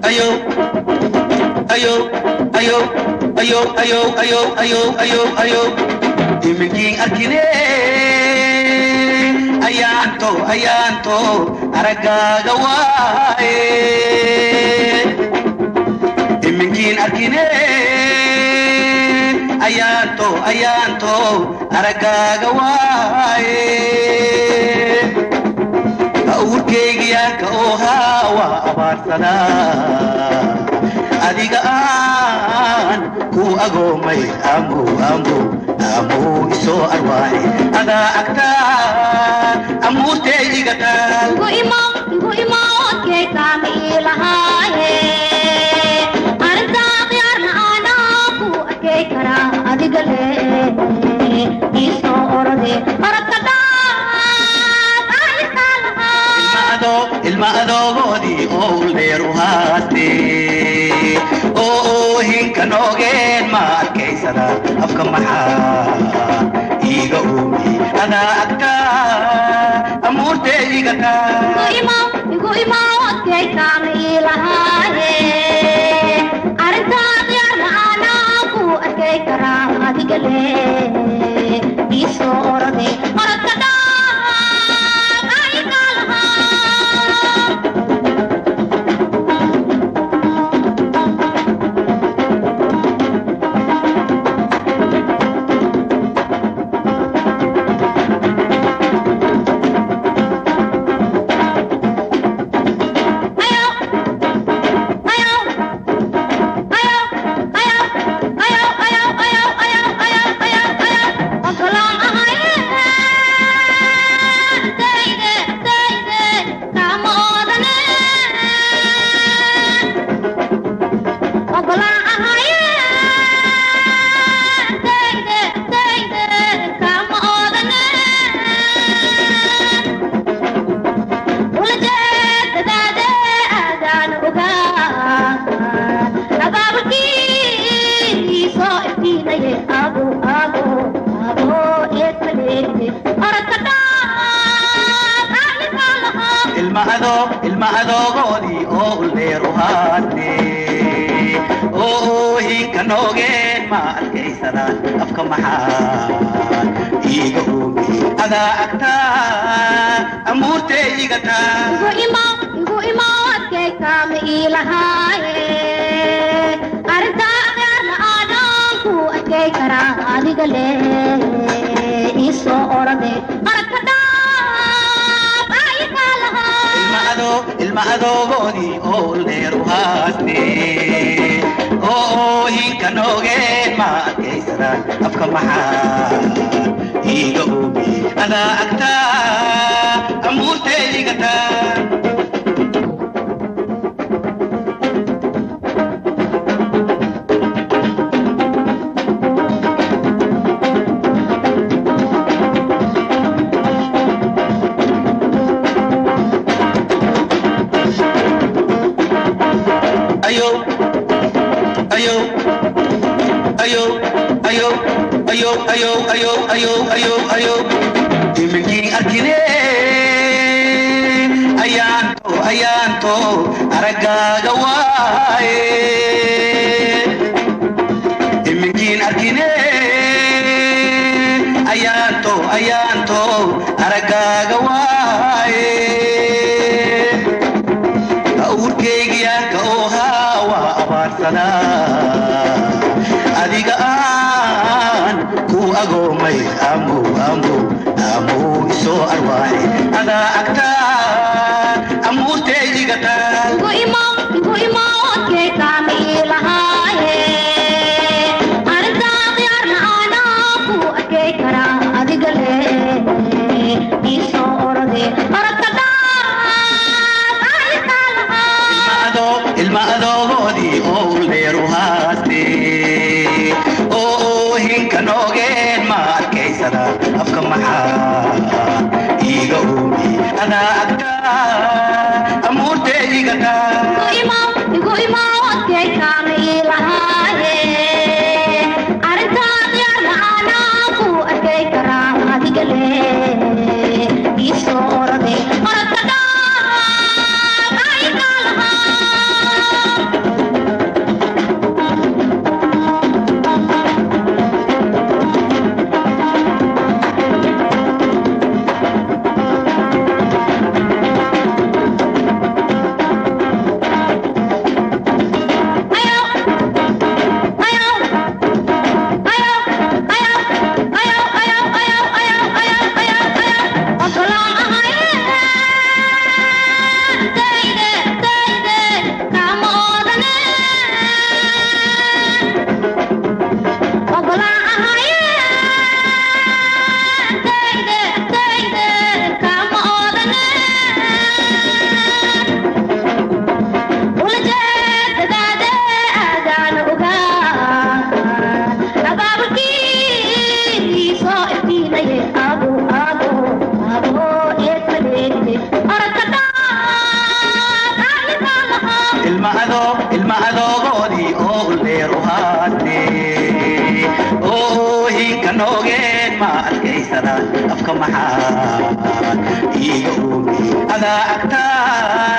ayo ayo ayo ayo ayo ayo ayo ayo ayo iminkii arkine ayaanto aragaaga waaye iminkii arkine ayaanto aragaaga waaye awrkeygiyaanka oo haawa abaarsana adiga aan ku agoomay amu isoo arwaaye adaa agtaa amuurteydigataa igu imo odkeykaama ii lahaaye arintaa khiyaarna aanaa ku arkey karaa adiga le iisoo orode orodka ilma adoogoodii oo uldheer u haastee oo hinka noogeen ma arkaysada afka maxaa iiga uumi adaa agtaa amuurteydigataa igu imo odkeykaama ii lahaaye arintaa khiyaarna aanaa ku arkey karaa adiga le iisoo orode orodka ilma adoogoodii oo uldheer u haastee oo hinka noogeen ma arkaysadaan afka maxaa iiga uumi adaa agtaa amuurteydigataa igu imo odkeykaama ii lahaaye arintaa khiyaarna aanaan ku arkey karaa adiga le iisoo orode orodka ilma adoogoodii oo uldheer u haastee oo hinka noogeen ma arkaysadaan afka maxaa iiga uumi adaa agtaa amuurteydigataa ayo ayo ayo ayo ayo ayo ayo ayo ayo ayo iminkii arkine ayaanto aragaaga waaye iminkii arkine ayaanto aragaaga waaye awrkeygiyaanka oo haawa abaarsana adiga aan ku agoomay amu isoo arwaaye adaa agtaa amuurteydigataa igu imo odkeykaama ii lahaaye arintaa khiyaarna aanaa ku arkey karaa adiga le iisoo orode orodka ilma adoogoodii oo uldheer u haastee oo hinka noogeen ma arkaysada afka maxaa iiga uumi adaa agtaa amuurteydigataa igu imo odkeykaama ii lahaaye arintaa khiyaarna aanaa ku arkey karaa adiga le iisoo orode orodka noogeen ma adkaysada afka maxaa iiga oomi adaa agtaa